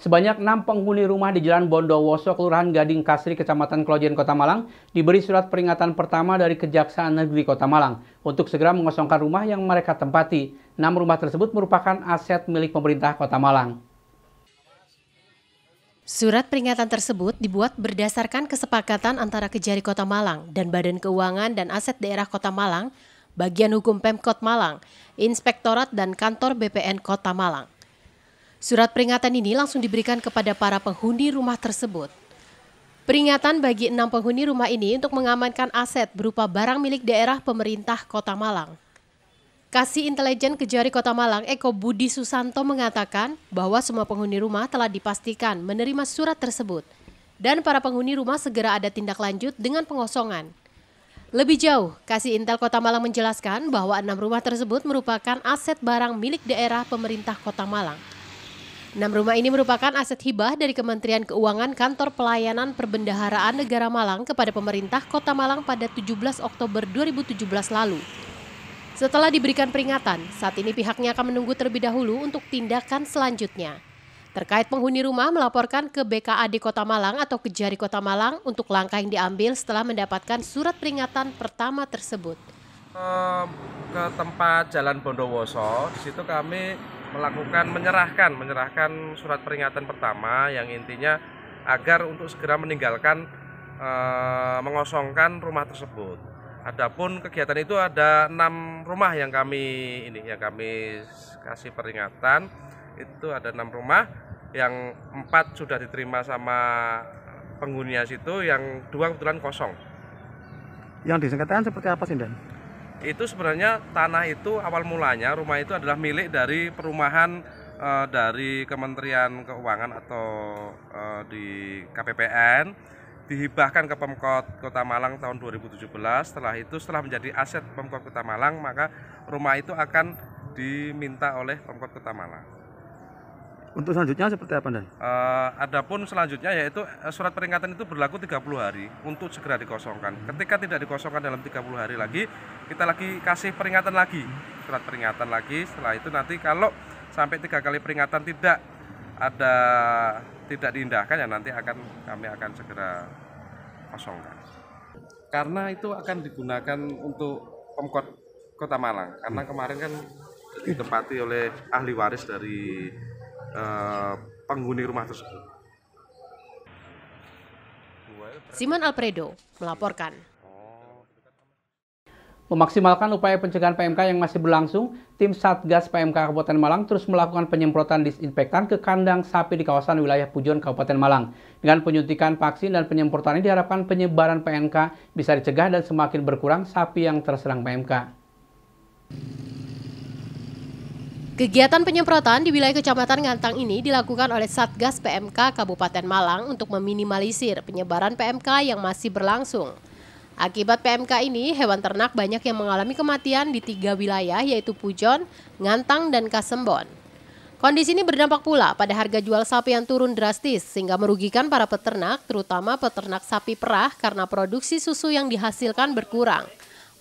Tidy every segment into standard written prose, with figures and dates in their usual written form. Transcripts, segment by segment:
Sebanyak 6 penghuni rumah di Jalan Bondowoso, Kelurahan Gading Kasri, Kecamatan Klojen, Kota Malang, diberi surat peringatan pertama dari Kejaksaan Negeri Kota Malang untuk segera mengosongkan rumah yang mereka tempati. 6 rumah tersebut merupakan aset milik pemerintah Kota Malang. Surat peringatan tersebut dibuat berdasarkan kesepakatan antara Kejari Kota Malang dan Badan Keuangan dan Aset Daerah Kota Malang, Bagian Hukum Pemkot Malang, Inspektorat dan Kantor BPN Kota Malang. Surat peringatan ini langsung diberikan kepada para penghuni rumah tersebut. Peringatan bagi 6 penghuni rumah ini untuk mengamankan aset berupa barang milik daerah pemerintah Kota Malang. Kasih Intelijen Kejari Kota Malang Eko Budi Susanto mengatakan bahwa semua penghuni rumah telah dipastikan menerima surat tersebut dan para penghuni rumah segera ada tindak lanjut dengan pengosongan. Lebih jauh, Kasih Intel Kota Malang menjelaskan bahwa 6 rumah tersebut merupakan aset barang milik daerah pemerintah Kota Malang. 6 rumah ini merupakan aset hibah dari Kementerian Keuangan Kantor Pelayanan Perbendaharaan Negara Malang kepada pemerintah Kota Malang pada 17 Oktober 2017 lalu. Setelah diberikan peringatan, saat ini pihaknya akan menunggu terlebih dahulu untuk tindakan selanjutnya. Terkait penghuni rumah melaporkan ke BKAD Kota Malang atau Kejari Kota Malang untuk langkah yang diambil setelah mendapatkan surat peringatan pertama tersebut. Ke tempat Jalan Bondowoso, di situ kami menyerahkan surat peringatan pertama yang intinya agar untuk segera meninggalkan mengosongkan rumah tersebut. Adapun kegiatan itu ada 6 rumah yang kami kasih peringatan. Itu ada 6 rumah, yang 4 sudah diterima sama penghuninya situ, yang 2 kebetulan kosong. Yang disengketakan seperti apa sih, Dan? Itu sebenarnya tanah itu awal mulanya rumah itu adalah milik dari perumahan dari Kementerian Keuangan atau di KPPN, dihibahkan ke Pemkot Kota Malang tahun 2017. Setelah menjadi aset Pemkot Kota Malang, maka rumah itu akan diminta oleh Pemkot Kota Malang. Untuk selanjutnya seperti apa, Dan? Adapun selanjutnya yaitu surat peringatan itu berlaku 30 hari untuk segera dikosongkan. Ketika tidak dikosongkan dalam 30 hari lagi, kita lagi kasih peringatan lagi, surat peringatan lagi. Setelah itu nanti kalau sampai 3 kali peringatan tidak diindahkan, ya nanti kami akan segera kosongkan. Karena itu akan digunakan untuk Pemkot Kota Malang, karena kemarin kan ditempati oleh ahli waris dari penghuni rumah tersebut. Simon Alfredo melaporkan. Memaksimalkan upaya pencegahan PMK yang masih berlangsung, tim Satgas PMK Kabupaten Malang terus melakukan penyemprotan disinfektan ke kandang sapi di kawasan wilayah Pujon, Kabupaten Malang. Dengan penyuntikan vaksin dan penyemprotan ini diharapkan penyebaran PMK bisa dicegah dan semakin berkurang sapi yang terserang PMK. Kegiatan penyemprotan di wilayah Kecamatan Ngantang ini dilakukan oleh Satgas PMK Kabupaten Malang untuk meminimalisir penyebaran PMK yang masih berlangsung. Akibat PMK ini, hewan ternak banyak yang mengalami kematian di 3 wilayah yaitu Pujon, Ngantang, dan Kasembon. Kondisi ini berdampak pula pada harga jual sapi yang turun drastis sehingga merugikan para peternak, terutama peternak sapi perah karena produksi susu yang dihasilkan berkurang.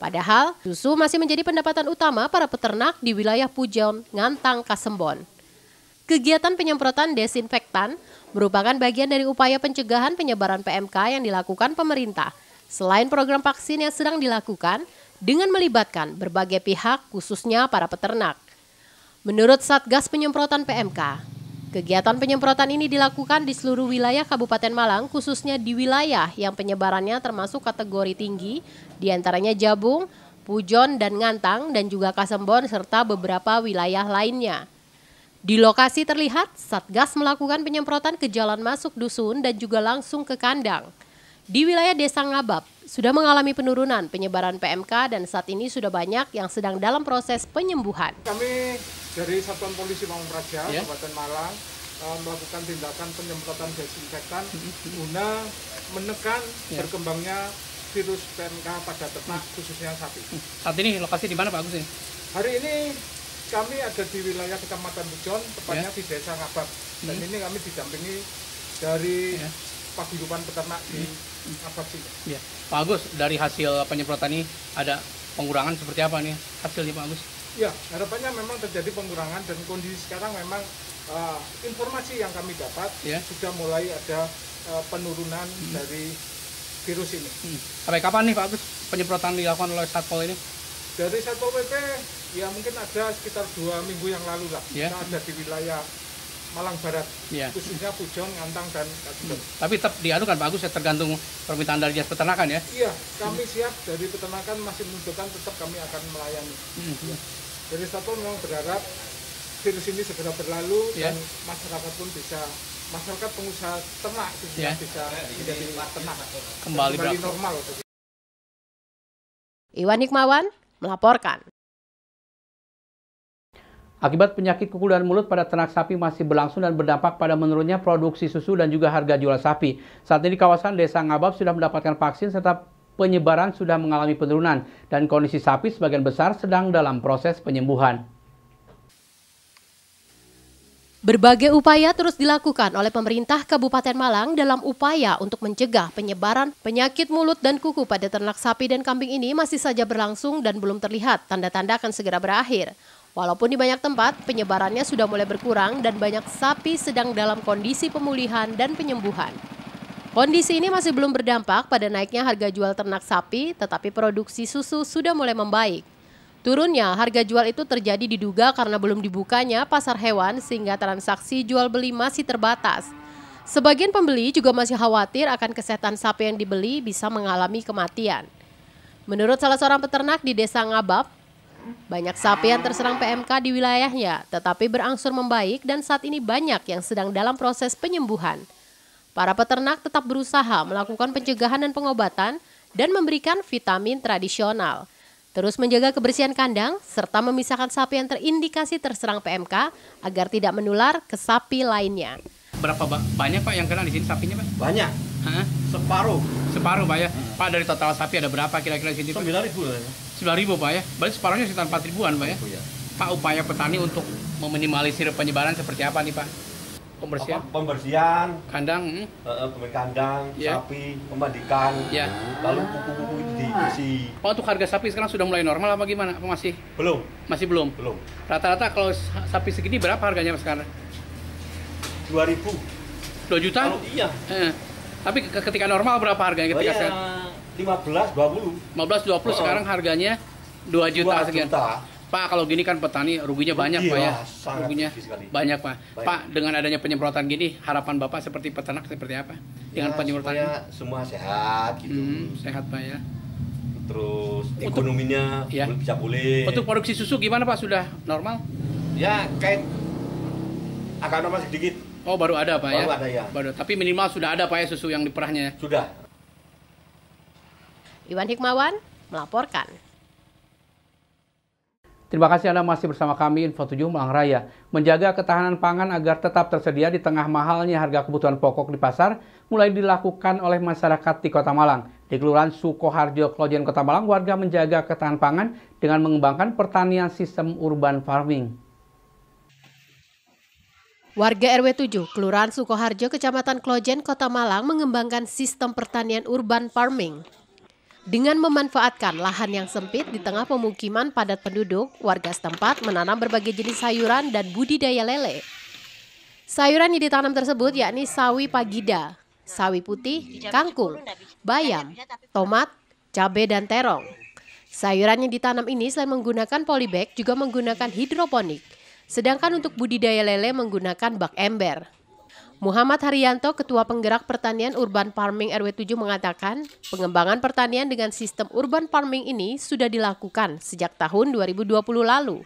Padahal, susu masih menjadi pendapatan utama para peternak di wilayah Pujon, Ngantang, Kasembon. Kegiatan penyemprotan desinfektan merupakan bagian dari upaya pencegahan penyebaran PMK yang dilakukan pemerintah, selain program vaksin yang sedang dilakukan dengan melibatkan berbagai pihak, khususnya para peternak. Menurut Satgas Penyemprotan PMK, kegiatan penyemprotan ini dilakukan di seluruh wilayah Kabupaten Malang, khususnya di wilayah yang penyebarannya termasuk kategori tinggi, diantaranya Jabung, Pujon, dan Ngantang, dan juga Kasembon, serta beberapa wilayah lainnya. Di lokasi terlihat, Satgas melakukan penyemprotan ke jalan masuk dusun dan juga langsung ke kandang. Di wilayah Desa Ngabab, sudah mengalami penurunan penyebaran PMK dan saat ini sudah banyak yang sedang dalam proses penyembuhan. Kami dari Satuan Polisi Pamung Praja, Kabupaten Malang, melakukan tindakan penyemprotan desinfektan guna menekan berkembangnya virus PMK pada ternak, khususnya sapi. Saat ini lokasi di mana Pak Agus? Hari ini kami ada di wilayah Kecamatan Pujon, tepatnya di Desa Ngabab. Dan ini kami didampingi dari paguyuban peternak di Ngabab sini. Ya. Pak Agus, dari hasil penyemprotan ini ada pengurangan seperti apa nih hasilnya Pak Agus? Ya, harapannya memang terjadi pengurangan dan kondisi sekarang memang informasi yang kami dapat sudah mulai ada penurunan dari virus ini. Sampai kapan nih Pak Agus penyemprotan dilakukan oleh Satpol ini? Dari Satpol PP ya mungkin ada sekitar 2 minggu yang lalu lah. Kita ada di wilayah Malang Barat, khususnya Pujon, Ngantang, dan Kabupaten. Tapi tetap diadukan Pak Agus ya, tergantung permintaan dari Dinas Peternakan ya? Iya, kami siap dari peternakan masih menunjukkan tetap kami akan melayani. Dari Satpol memang berharap virus ini segera berlalu dan masyarakat pun bisa, masyarakat pengusaha ternak bisa menjadi ternak kembali normal. Iwan Hikmawan melaporkan. Akibat penyakit kuku dan mulut pada ternak sapi masih berlangsung dan berdampak pada menurunnya produksi susu dan juga harga jual sapi. Saat ini kawasan Desa Ngabab sudah mendapatkan vaksin serta penyebaran sudah mengalami penurunan dan kondisi sapi sebagian besar sedang dalam proses penyembuhan. Berbagai upaya terus dilakukan oleh pemerintah Kabupaten Malang dalam upaya untuk mencegah penyebaran penyakit mulut dan kuku pada ternak sapi dan kambing ini masih saja berlangsung dan belum terlihat tanda-tanda akan segera berakhir. Walaupun di banyak tempat penyebarannya sudah mulai berkurang dan banyak sapi sedang dalam kondisi pemulihan dan penyembuhan. Kondisi ini masih belum berdampak pada naiknya harga jual ternak sapi, tetapi produksi susu sudah mulai membaik. Turunnya harga jual itu terjadi diduga karena belum dibukanya pasar hewan sehingga transaksi jual beli masih terbatas. Sebagian pembeli juga masih khawatir akan kesehatan sapi yang dibeli bisa mengalami kematian. Menurut salah seorang peternak di Desa Ngabab, banyak sapi yang terserang PMK di wilayahnya, tetapi berangsur membaik dan saat ini banyak yang sedang dalam proses penyembuhan. Para peternak tetap berusaha melakukan pencegahan dan pengobatan dan memberikan vitamin tradisional. Terus menjaga kebersihan kandang, serta memisahkan sapi yang terindikasi terserang PMK agar tidak menular ke sapi lainnya. Berapa banyak Pak yang kena di sini sapinya Pak? Banyak. Separuh. Separuh Pak ya? Pak dari total sapi ada berapa kira-kira di sini? 9.000. 9.000 Pak ya? Berarti separuhnya sekitar 4.000-an Pak ya? Pak, upaya petani untuk meminimalisir penyebaran seperti apa nih Pak? Pembersihan? Pembersihan. Kandang? Kandang, sapi, pemandikan. Lalu kuku-kuku itu diisi. Pak, untuk harga sapi sekarang sudah mulai normal apa gimana? Apa masih? Belum. Masih belum? Belum. Rata-rata kalau sapi segini berapa harganya sekarang? 2.000. 2 juta? Kalau iya. Tapi ketika normal berapa harganya ketika sekarang? 15, 20. 15, 20 sekarang harganya 2 juta sekian. Pak, kalau gini kan petani ruginya banyak Pak ya. Ruginya banyak Pak. Pak, dengan adanya penyemprotan gini, harapan Bapak seperti peternak seperti apa? Dengan penyemprotan ini? Semua sehat gitu. Sehat Pak ya. Terus ekonominya bisa pulih. Untuk produksi susu gimana Pak? Sudah normal? Ya, kayak agak normal sedikit. Oh, baru ada Pak ya? Baru ada ya. Baru. Tapi minimal sudah ada Pak ya susu yang diperahnya? Sudah. Iwan Hikmawan melaporkan. Terima kasih Anda masih bersama kami Info 7 Malang Raya. Menjaga ketahanan pangan agar tetap tersedia di tengah mahalnya harga kebutuhan pokok di pasar mulai dilakukan oleh masyarakat di Kota Malang. Di Kelurahan Sukoharjo, Klojen, Kota Malang, warga menjaga ketahanan pangan dengan mengembangkan pertanian sistem urban farming. Warga RW 7, Kelurahan Sukoharjo, Kecamatan Klojen, Kota Malang mengembangkan sistem pertanian urban farming. Dengan memanfaatkan lahan yang sempit di tengah pemukiman padat penduduk, warga setempat menanam berbagai jenis sayuran dan budidaya lele. Sayuran yang ditanam tersebut yakni sawi pagida, sawi putih, kangkung, bayam, tomat, cabai, dan terong. Sayuran yang ditanam ini selain menggunakan polybag juga menggunakan hidroponik, sedangkan untuk budidaya lele menggunakan bak ember. Muhammad Haryanto, Ketua Penggerak Pertanian Urban Farming RW 7 mengatakan, pengembangan pertanian dengan sistem urban farming ini sudah dilakukan sejak tahun 2020 lalu.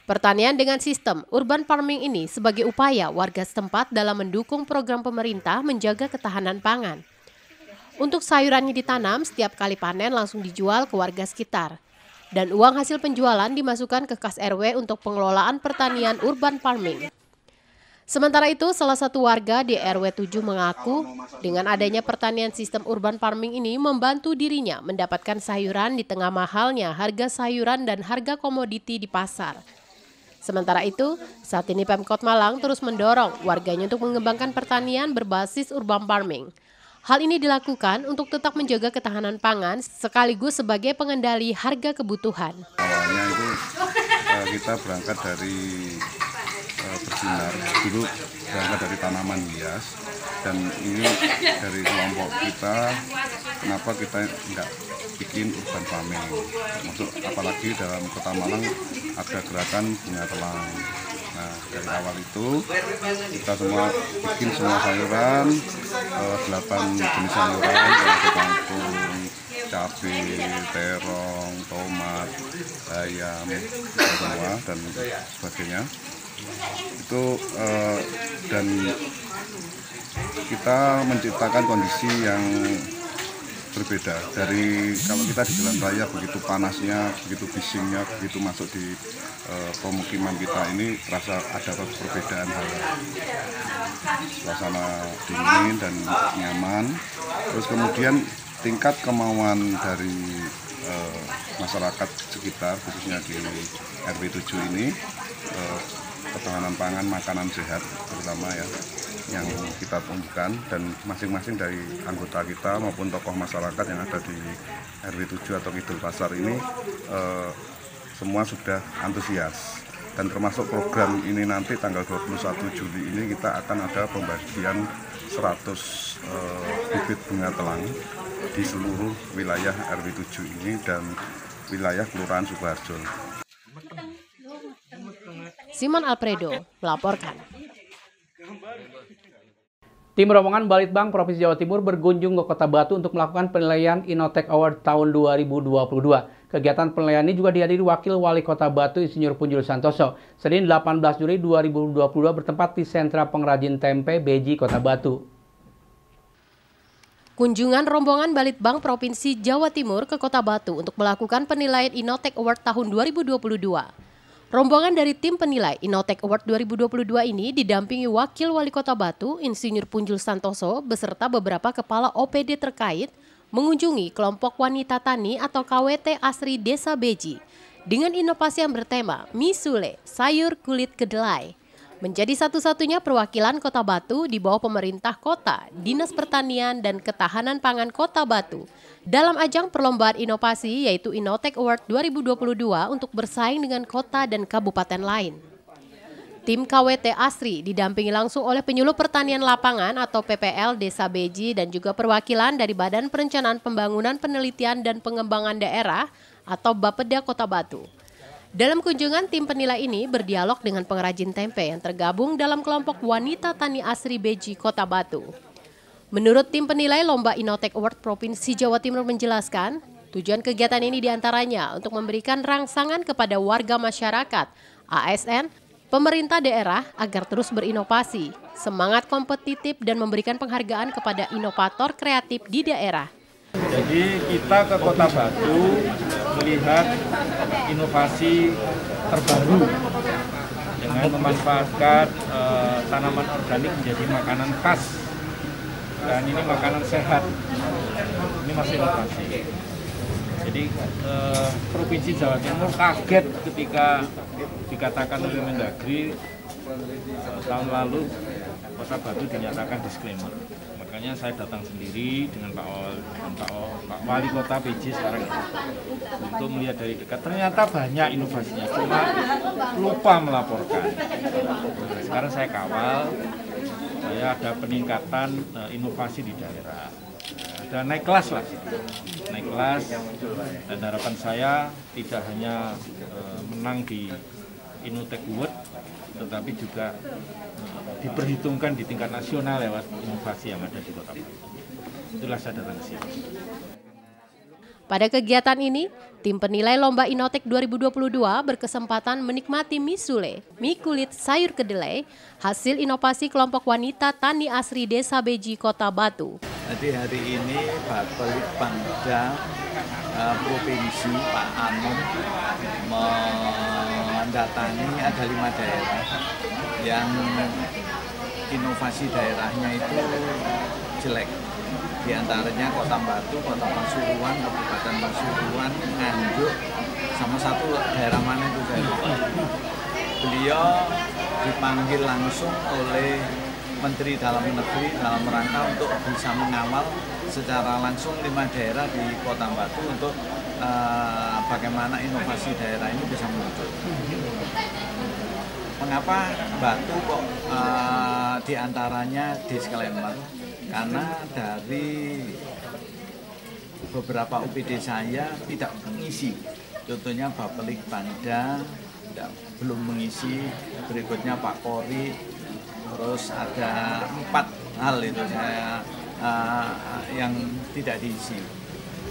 Pertanian dengan sistem urban farming ini sebagai upaya warga setempat dalam mendukung program pemerintah menjaga ketahanan pangan. Untuk sayurannya ditanam, setiap kali panen langsung dijual ke warga sekitar. Dan uang hasil penjualan dimasukkan ke kas RW untuk pengelolaan pertanian urban farming. Sementara itu, salah satu warga di RW 7 mengaku dengan adanya pertanian sistem urban farming ini membantu dirinya mendapatkan sayuran di tengah mahalnya harga sayuran dan harga komoditi di pasar. Sementara itu, saat ini Pemkot Malang terus mendorong warganya untuk mengembangkan pertanian berbasis urban farming. Hal ini dilakukan untuk tetap menjaga ketahanan pangan sekaligus sebagai pengendali harga kebutuhan. Awalnya itu kita berangkat dari bersinar. Dulu berangkat dari tanaman hias, dan ini dari kelompok kita, kenapa kita nggak bikin urban farming, termasuk apalagi dalam Kota Malang ada gerakan bunga telang. Nah, dari awal itu kita semua bikin semua sayuran, 8 jenis sayuran, yang kangkung, cabai, terong, tomat, bayam, semua dan sebagainya. Itu dan kita menciptakan kondisi yang berbeda dari kalau kita di jalan raya begitu panasnya, begitu bisingnya, begitu masuk di pemukiman kita ini terasa ada perbedaan hal. Suasana dingin dan nyaman. Terus kemudian tingkat kemauan dari masyarakat sekitar, khususnya di RW 7 ini, ketahanan pangan, makanan sehat terutama ya, yang kita tumbuhkan, dan masing-masing dari anggota kita maupun tokoh masyarakat yang ada di RW 7 atau Kidul Pasar ini semua sudah antusias. Dan termasuk program ini nanti tanggal 21 Juli ini kita akan ada pembagian 100 bibit bunga telang di seluruh wilayah RW 7 ini dan wilayah Kelurahan Sukoharjo. Simon Alfredo melaporkan. Tim rombongan Balitbang Provinsi Jawa Timur berkunjung ke Kota Batu untuk melakukan penilaian Innotech Award tahun 2022. Kegiatan penilaian ini juga dihadiri Wakil Wali Kota Batu Insinyur Punjul Santoso. Senin 18 Juli 2022 bertempat di Sentra Pengrajin Tempe Beji Kota Batu. Kunjungan rombongan Balitbang Provinsi Jawa Timur ke Kota Batu untuk melakukan penilaian Innotech Award tahun 2022. Rombongan dari tim penilai Innotech Award 2022 ini didampingi Wakil Wali Kota Batu, Insinyur Punjul Santoso, beserta beberapa kepala OPD terkait mengunjungi kelompok wanita tani atau KWT Asri Desa Beji dengan inovasi yang bertema Misule, sayur kulit kedelai. Menjadi satu-satunya perwakilan Kota Batu di bawah pemerintah kota, Dinas Pertanian dan Ketahanan Pangan Kota Batu dalam ajang perlombaan inovasi yaitu Innotech Award 2022 untuk bersaing dengan kota dan kabupaten lain. Tim KWT Asri didampingi langsung oleh Penyuluh Pertanian Lapangan atau PPL Desa Beji dan juga perwakilan dari Badan Perencanaan Pembangunan Penelitian dan Pengembangan Daerah atau Bapeda Kota Batu. Dalam kunjungan, tim penilai ini berdialog dengan pengrajin tempe yang tergabung dalam kelompok wanita tani Asri Beji Kota Batu. Menurut tim penilai Lomba Innotech Award Provinsi Jawa Timur menjelaskan, tujuan kegiatan ini diantaranya untuk memberikan rangsangan kepada warga masyarakat, ASN, pemerintah daerah agar terus berinovasi, semangat kompetitif dan memberikan penghargaan kepada inovator kreatif di daerah. Jadi kita ke Kota Batu melihat inovasi terbaru dengan memanfaatkan tanaman organik menjadi makanan khas, dan ini makanan sehat. Ini masih inovasi. Jadi Provinsi Jawa Timur kaget ketika dikatakan oleh Mendagri tahun lalu Kota Batu dinyatakan disclaimer. Makanya saya datang sendiri dengan Pak Wali Kota PJ sekarang untuk melihat dari dekat. Ternyata banyak inovasinya, cuma lupa melaporkan. Sekarang saya kawal, saya ada peningkatan inovasi di daerah. Ada naik kelas lah, naik kelas, dan harapan saya tidak hanya menang di Innotech Award, tetapi juga diperhitungkan di tingkat nasional lewat inovasi yang ada di Kota Batu. Itulah saya datang ke sini. Pada kegiatan ini, tim penilai Lomba Innotech 2022 berkesempatan menikmati mie sule, mie kulit sayur kedelai, hasil inovasi kelompok wanita tani Asri Desa Beji Kota Batu. Jadi hari ini Balitbangda Provinsi Pak Anom mendatangi ada 5 daerah yang inovasi daerahnya itu jelek. Di antaranya Kota Batu, Kota Pasuruan, Kabupaten Pasuruan, Nganjuk, sama satu daerah mana itu saya lupa. Beliau dipanggil langsung oleh Menteri Dalam Negeri dalam rangka untuk bisa mengawal secara langsung 5 daerah di Kota Batu untuk bagaimana inovasi daerah ini bisa muncul. Mengapa batu kok diantaranya disclaimer? Karena dari beberapa UPD saya tidak mengisi. Contohnya Bapelik Banda belum mengisi, berikutnya Pak Kori, terus ada 4 hal itu saya yang tidak diisi.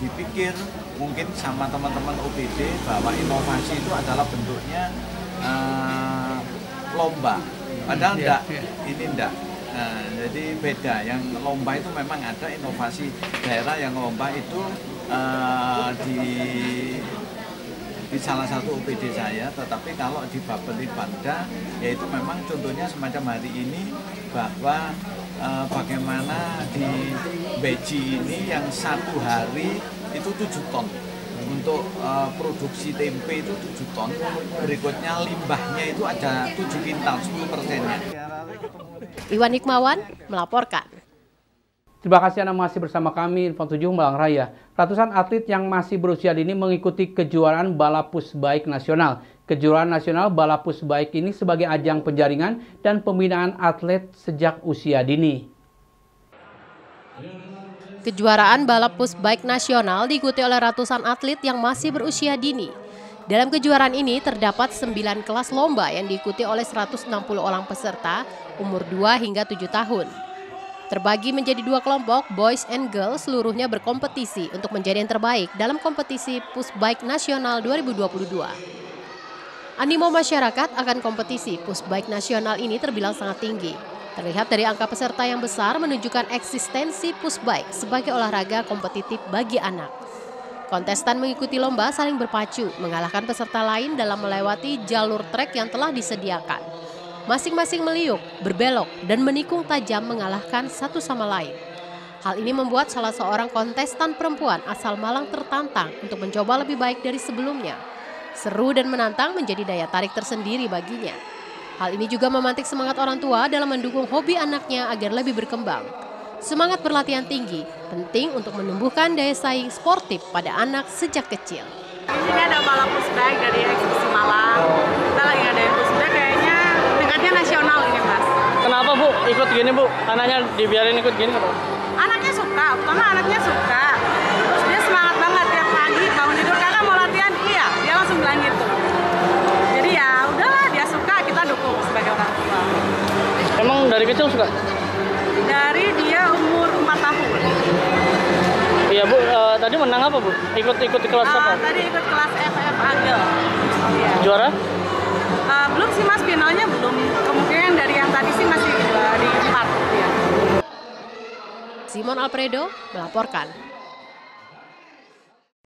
Dipikir mungkin sama teman-teman OPD bahwa inovasi itu adalah bentuknya lomba, padahal enggak, ini enggak. Nah, jadi beda, yang lomba itu memang ada inovasi daerah yang lomba itu di salah satu OPD saya, tetapi kalau di Bapelik Banda yaitu memang contohnya semacam hari ini bahwa bagaimana di Beji ini yang 1 hari itu 7 ton untuk produksi tempe itu 7 ton, berikutnya limbahnya itu ada 7 kintal, 10%-nya. Iwan Hikmawan melaporkan. Terima kasih Anda masih bersama kami Info 7 Malang Raya. Ratusan atlet yang masih berusia dini mengikuti kejuaraan balap pushbike nasional. Kejuaraan nasional balap pushbike ini sebagai ajang penjaringan dan pembinaan atlet sejak usia dini. Kejuaraan balap pushbike nasional diikuti oleh ratusan atlet yang masih berusia dini. Dalam kejuaraan ini terdapat 9 kelas lomba yang diikuti oleh 160 orang peserta umur 2 hingga 7 tahun. Terbagi menjadi 2 kelompok, boys and girls seluruhnya berkompetisi untuk menjadi yang terbaik dalam kompetisi pushbike nasional 2022. Animo masyarakat akan kompetisi pushbike nasional ini terbilang sangat tinggi. Terlihat dari angka peserta yang besar menunjukkan eksistensi pushbike sebagai olahraga kompetitif bagi anak. Kontestan mengikuti lomba saling berpacu, mengalahkan peserta lain dalam melewati jalur trek yang telah disediakan. Masing-masing meliuk, berbelok, dan menikung tajam mengalahkan satu sama lain. Hal ini membuat salah seorang kontestan perempuan asal Malang tertantang untuk mencoba lebih baik dari sebelumnya. Seru dan menantang menjadi daya tarik tersendiri baginya. Hal ini juga memantik semangat orang tua dalam mendukung hobi anaknya agar lebih berkembang. Semangat berlatihan tinggi, penting untuk menumbuhkan daya saing sportif pada anak sejak kecil. Ini ada balap pushbike dari Eksekusi Malang. Kita lagi ada pushbike kayaknya dekatnya nasional ini, Mas. Kenapa Bu ikut gini Bu? Anaknya dibiarin ikut gini? Anaknya suka, pertama anaknya suka. Terus dia semangat banget tiap pagi bangun tidur, kakak mau latihan, iya, dia langsung bilang gitu. Jadi ya udahlah, dia suka, kita dukung sebagai orang tua. Emang dari kecil suka? Dari dia umur 4 tahun. Iya Bu, tadi menang apa Bu? Ikut kelas apa? Tadi ikut kelas FF Agel. Iya. Juara? Belum sih Mas, finalnya belum. Kemungkinan dari yang tadi sih masih di 4. Ya. Simon Alfredo melaporkan.